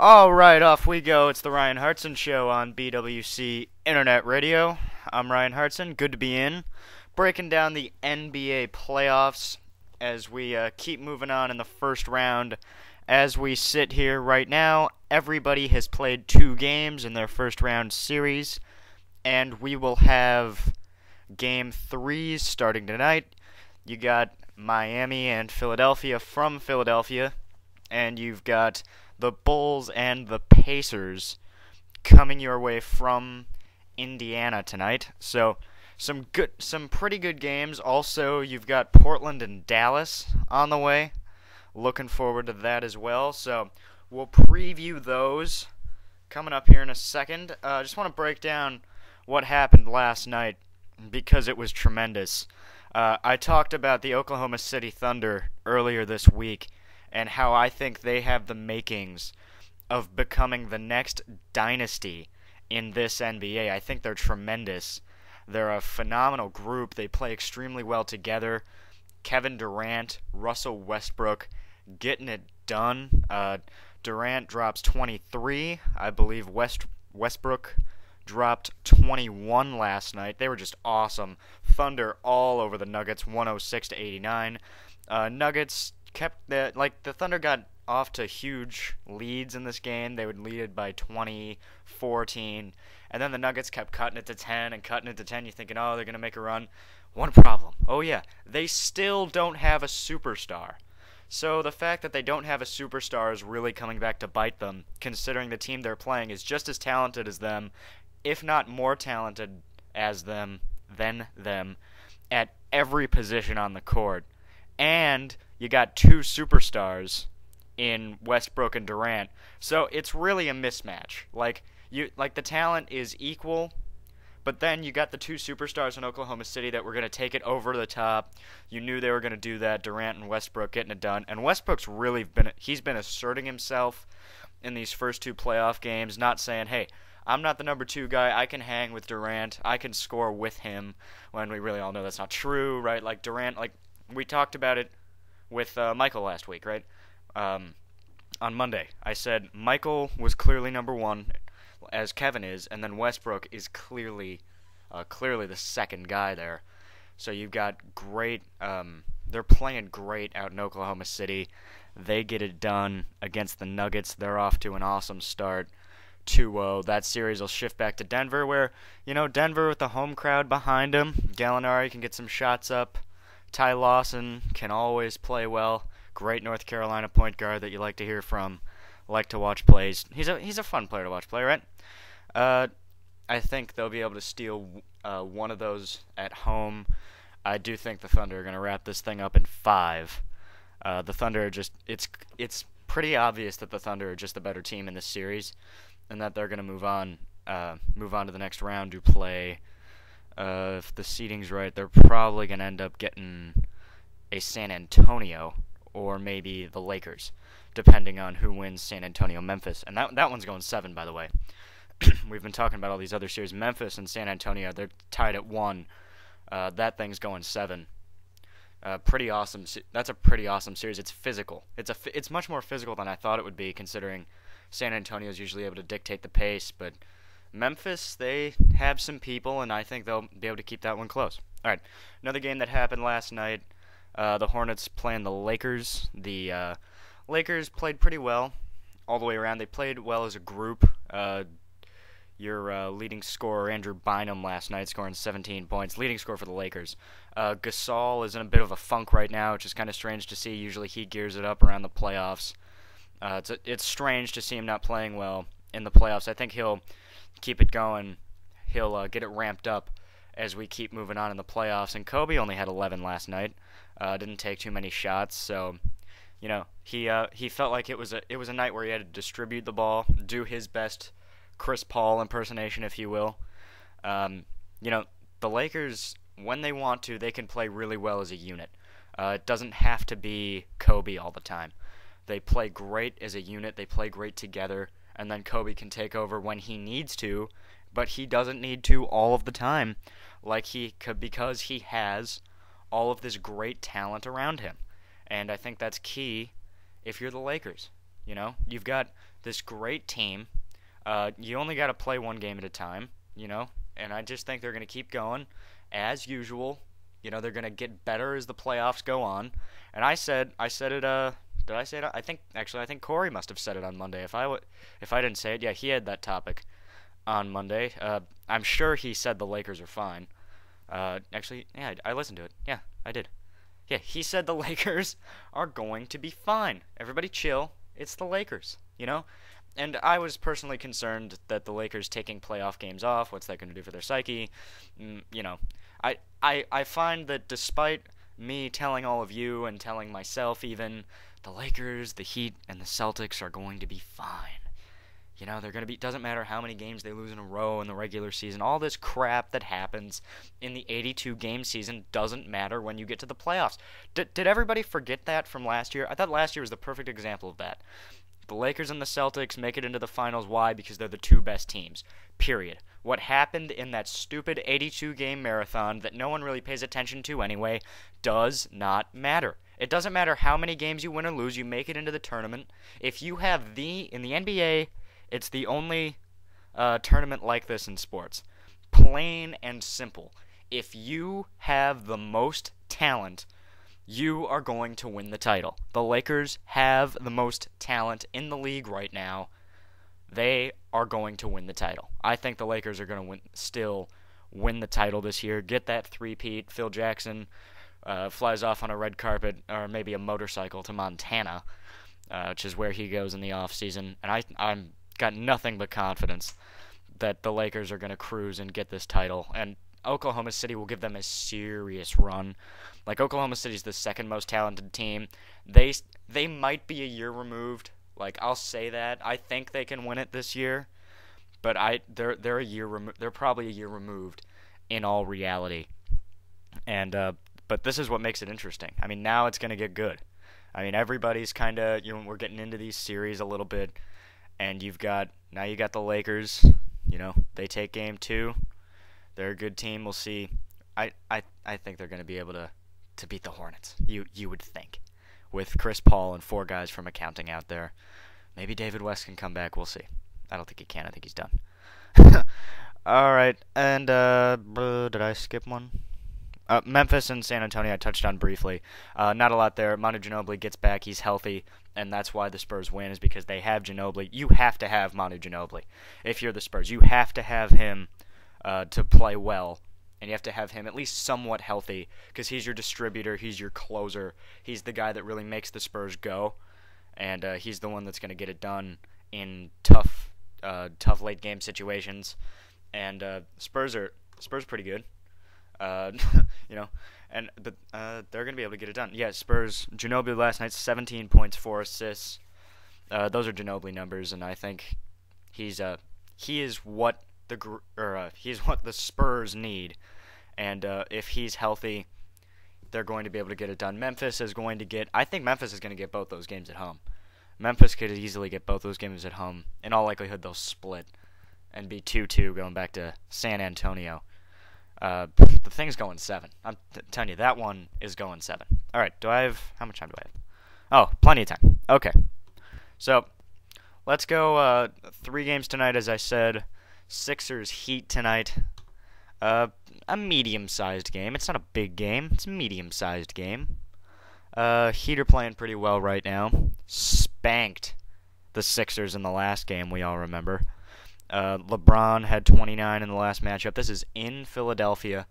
Alright, off we go. It's the Ryan Hartson Show on BWC Internet Radio. I'm Ryan Hartson. Good to be in. Breaking down the NBA playoffs as we keep moving on in the first round. As we sit here right now, everybody has played 2 games in their first round series, and we will have game 3 starting tonight. You got Miami and Philadelphia from Philadelphia, and you've got the Bulls and the Pacers coming your way from Indiana tonight. So some pretty good games. Also, you've got Portland and Dallas on the way. Looking forward to that as well. So we'll preview those coming up here in a second. Just want to break down what happened last night because it was tremendous. I talked about the Oklahoma City Thunder earlier this week and how I think they have the makings of becoming the next dynasty in this NBA. I think they're tremendous. They're a phenomenal group. They play extremely well together. Kevin Durant, Russell Westbrook getting it done. Durant drops 23. I believe Westbrook dropped 21 last night. They were just awesome. Thunder all over the Nuggets, 106-89. Nuggets kept the Thunder got off to huge leads in this game. They would lead it by 20, 14, and then the Nuggets kept cutting it to 10 and cutting it to 10. You're thinking, oh, they're going to make a run. One problem. Oh, yeah. They still don't have a superstar. So the fact that they don't have a superstar is really coming back to bite them, considering the team they're playing is just as talented as them, if not more talented than them, at every position on the court. And you got 2 superstars in Westbrook and Durant, so it's really a mismatch. The talent is equal, but then you got the 2 superstars in Oklahoma City that were going to take it over the top. You knew they were going to do that, Durant and Westbrook getting it done, and Westbrook's really been asserting himself in these first 2 playoff games, not saying, hey, I'm not the number 2 guy, I can hang with Durant, I can score with him, when we really all know that's not true, right? Like Durant, we talked about it with Michael last week, right? On Monday, I said Michael was clearly number 1, as Kevin is, and then Westbrook is clearly the second guy there. So you've got great. They're playing great out in Oklahoma City. They get it done against the Nuggets. They're off to an awesome start. 2-0. That series will shift back to Denver, where Denver with the home crowd behind him, Gallinari can get some shots up. Ty Lawson can always play well. Great North Carolina point guard that you like to hear from. Like to watch plays. He's a fun player to watch play, right? I think they'll be able to steal one of those at home. I do think the Thunder are going to wrap this thing up in 5. The Thunder it's pretty obvious that the Thunder are just the better team in this series, and that they're going to move on to the next round to play. If the seeding's right, they're probably going to end up getting a San Antonio or maybe the Lakers, depending on who wins San Antonio-Memphis. And that one's going 7, by the way. We've been talking about all these other series. Memphis and San Antonio, they're tied at 1. That thing's going 7. Pretty awesome. That's a pretty awesome series. It's physical. It's much more physical than I thought it would be, considering San Antonio is usually able to dictate the pace, but Memphis, they have some people, and I think they'll be able to keep that one close. All right, another game that happened last night, the Hornets playing the Lakers. The Lakers played pretty well all the way around. They played well as a group. Your leading scorer, Andrew Bynum, last night scoring 17 points. Leading scorer for the Lakers. Gasol is in a bit of a funk right now, which is kind of strange to see. Usually he gears it up around the playoffs. It's strange to see him not playing well in the playoffs. I think he'll keep it going. He'll get it ramped up as we keep moving on in the playoffs. And Kobe only had 11 last night. Didn't take too many shots, so he felt like it was a night where he had to distribute the ball, do his best Chris Paul impersonation, if you will. The Lakers, when they want to, they can play really well as a unit. It doesn't have to be Kobe all the time. They play great as a unit. They play great together. And then Kobe can take over when he needs to, but he doesn't need to all of the time, like he could, because he has all of this great talent around him. And I think that's key if you're the Lakers. You know, you've got this great team. You only got to play one game at a time. You know, and I just think they're going to keep going as usual. You know, they're going to get better as the playoffs go on. And I said it. Did I say it? I think Corey must have said it on Monday. If I didn't say it, yeah, he had that topic on Monday. I'm sure he said the Lakers are fine. Actually, yeah, I listened to it. Yeah, I did. Yeah, he said the Lakers are going to be fine. Everybody chill. It's the Lakers, you know? And I was personally concerned that the Lakers taking playoff games off, what's that going to do for their psyche? You know, I find that despite me telling all of you and telling myself even, the Lakers, the Heat, and the Celtics are going to be fine. You know, they're going to be, doesn't matter how many games they lose in a row in the regular season. All this crap that happens in the 82 game season doesn't matter when you get to the playoffs. Did everybody forget that from last year? I thought last year was the perfect example of that. The Lakers and the Celtics make it into the finals. Why? Because they're the two best teams. Period. What happened in that stupid 82 game marathon that no one really pays attention to anyway does not matter. It doesn't matter how many games you win or lose, you make it into the tournament. If you have in the NBA, it's the only tournament like this in sports. Plain and simple. If you have the most talent, you are going to win the title. The Lakers have the most talent in the league right now. They are going to win the title. I think the Lakers are going to still win the title this year, get that three-peat. Phil Jackson flies off on a red carpet or maybe a motorcycle to Montana, which is where he goes in the offseason. And I'm got nothing but confidence that the Lakers are going to cruise and get this title. And Oklahoma City will give them a serious run. Like, Oklahoma City's the second most talented team. They might be a year removed. Like, I'll say that. I think they can win it this year, but they're a year they're probably a year removed in all reality. And but this is what makes it interesting. I mean, now it's going to get good. I mean, everybody's kind of, we're getting into these series a little bit, and you got the Lakers. You know, they take game 2. They're a good team. We'll see. I think they're going to be able to beat the Hornets. You would think, with Chris Paul and 4 guys from accounting out there. Maybe David West can come back. We'll see. I don't think he can. I think he's done. All right. And did I skip one? Memphis and San Antonio I touched on briefly. Not a lot there. Manu Ginobili gets back. He's healthy, and that's why the Spurs win, is because they have Ginobili. You have to have Manu Ginobili. If you're the Spurs, you have to have him to play well, and you have to have him at least somewhat healthy, because he's your distributor, he's your closer, he's the guy that really makes the Spurs go, and he's the one that's going to get it done in tough late game situations. And Spurs are pretty good. You know, and they're going to be able to get it done. Yeah, Spurs, Ginobili last night, 17 points, 4 assists. Those are Ginobili numbers, and I think he is what he's what the Spurs need. And if he's healthy, they're going to be able to get it done. I think Memphis is going to get both those games at home. Memphis could easily get both those games at home. In all likelihood, they'll split and be 2-2 going back to San Antonio. The thing's going 7. I'm telling you, that one is going 7. All right, how much time do I have? Oh, plenty of time. Okay. So, let's go 3 games tonight, as I said. Sixers Heat tonight. A medium-sized game. It's not a big game. It's a medium-sized game. Heat are playing pretty well right now. Spanked the Sixers in the last game, we all remember. LeBron had 29 in the last matchup. This is in Philadelphia.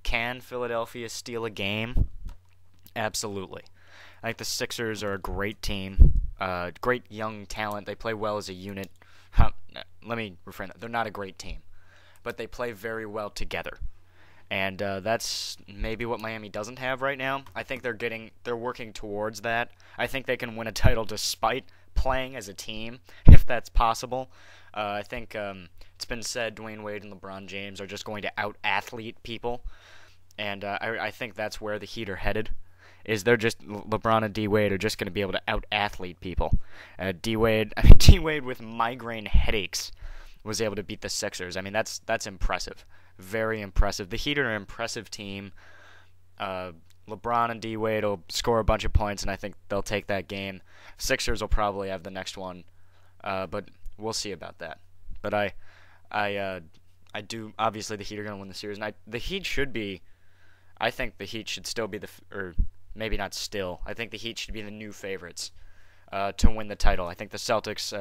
Can Philadelphia steal a game? Absolutely. I think the Sixers are a great team. Great young talent. They play well as a unit. Let me refrain that. They're not a great team, but they play very well together. And that's maybe what Miami doesn't have right now. I think they're working towards that. I think they can win a title despite playing as a team, if that's possible. I think it's been said Dwayne Wade and LeBron James are just going to out-athlete people, and I think that's where the Heat are headed. Is they're just LeBron and D Wade are just going to be able to out-athlete people. D Wade with migraine headaches was able to beat the Sixers. I mean, that's impressive, very impressive. The Heat are an impressive team. LeBron and D-Wade will score a bunch of points, and I think they'll take that game. Sixers will probably have the next one, but we'll see about that. But I do. Obviously, the Heat are going to win the series, and the Heat should be. I think the Heat should still be or maybe not still. I think the Heat should be the new favorites to win the title. I think the Celtics,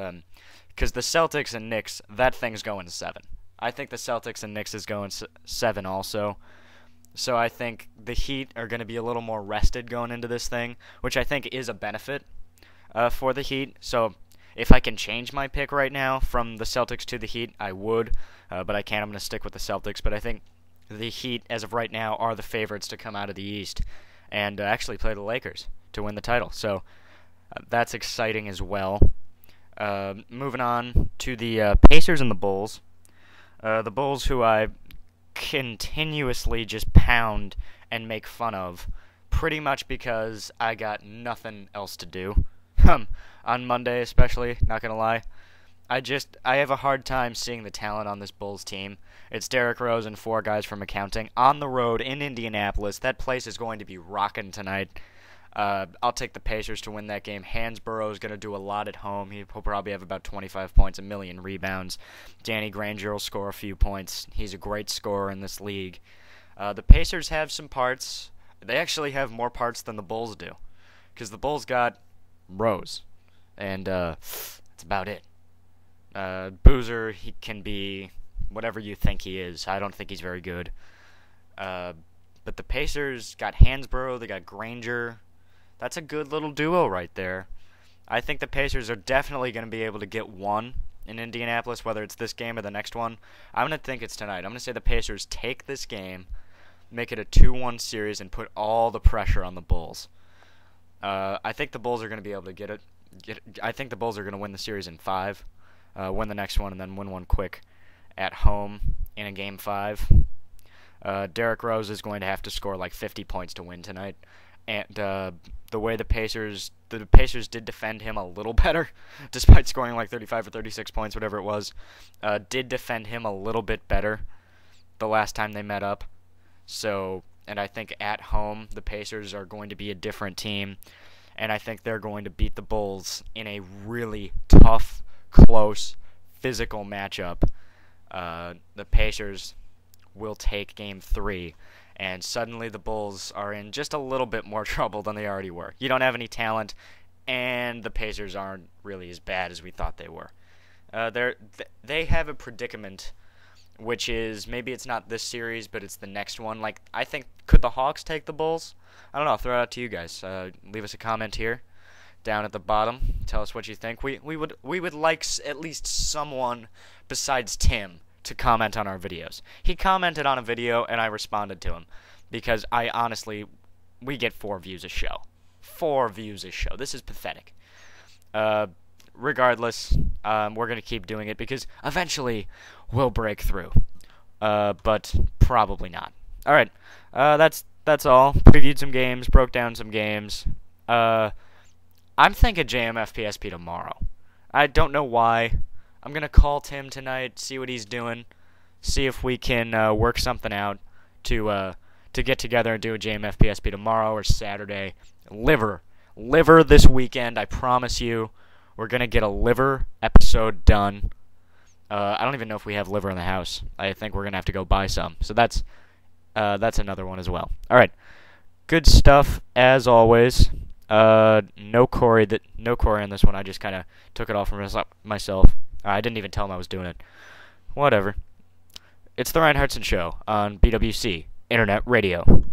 because the Celtics and Knicks, that thing's going 7. I think the Celtics and Knicks is going 7 also. So I think the Heat are going to be a little more rested going into this thing, which I think is a benefit for the Heat. So if I can change my pick right now from the Celtics to the Heat, I would, but I can't. I'm going to stick with the Celtics. But I think the Heat, as of right now, are the favorites to come out of the East and actually play the Lakers to win the title. So that's exciting as well. Moving on to the Pacers and the Bulls. The Bulls, who I continuously just pound and make fun of, pretty much because I got nothing else to do. On Monday especially, not gonna lie. I have a hard time seeing the talent on this Bulls team. It's Derrick Rose and 4 guys from accounting on the road in Indianapolis. That place is going to be rocking tonight. I'll take the Pacers to win that game. Hansborough is going to do a lot at home. He'll probably have about 25 points, a million rebounds. Danny Granger will score a few points. He's a great scorer in this league. The Pacers have some parts. They actually have more parts than the Bulls do, because the Bulls got Rose, and that's about it. Boozer, he can be whatever you think he is. I don't think he's very good. But the Pacers got Hansborough. They got Granger. That's a good little duo right there. I think the Pacers are definitely going to be able to get one in Indianapolis, whether it's this game or the next one. I'm going to think it's tonight. I'm going to say the Pacers take this game, make it a 2-1 series, and put all the pressure on the Bulls. I think the Bulls are going to be able to get it. I think the Bulls are going to win the series in 5, win the next one, and then win one quick at home in a Game 5. Derrick Rose is going to have to score like 50 points to win tonight. And the way the Pacers did defend him a little better, despite scoring like 35 or 36 points, whatever it was, did defend him a little bit better the last time they met up. So, and I think at home, the Pacers are going to be a different team, and I think they're going to beat the Bulls in a really tough, close, physical matchup. The Pacers will take Game 3, and suddenly the Bulls are in just a little bit more trouble than they already were. You don't have any talent, and the Pacers aren't really as bad as we thought they were. They have a predicament, which is maybe it's not this series, but it's the next one. Like, I think, could the Hawks take the Bulls? I don't know. I'll throw it out to you guys. Leave us a comment here down at the bottom. Tell us what you think. We would like at least someone besides Tim to comment on our videos. He commented on a video, and I responded to him, because we get 4 views a show. 4 views a show. This is pathetic. Regardless, we're going to keep doing it, because eventually we'll break through. But probably not. Alright, that's all. Previewed some games, broke down some games. I'm thinking JMF PSP tomorrow. I don't know why. I'm going to call Tim tonight, see what he's doing, see if we can work something out to get together and do a JMF PSP tomorrow or Saturday. Liver this weekend, I promise you. We're going to get a liver episode done. I don't even know if we have liver in the house. I think we're going to have to go buy some. So that's another one as well. All right. Good stuff as always. No Corey on this one. I just kind of took it off from myself. I didn't even tell him I was doing it. Whatever. It's the Ryan Hartson Show on BWC Internet Radio.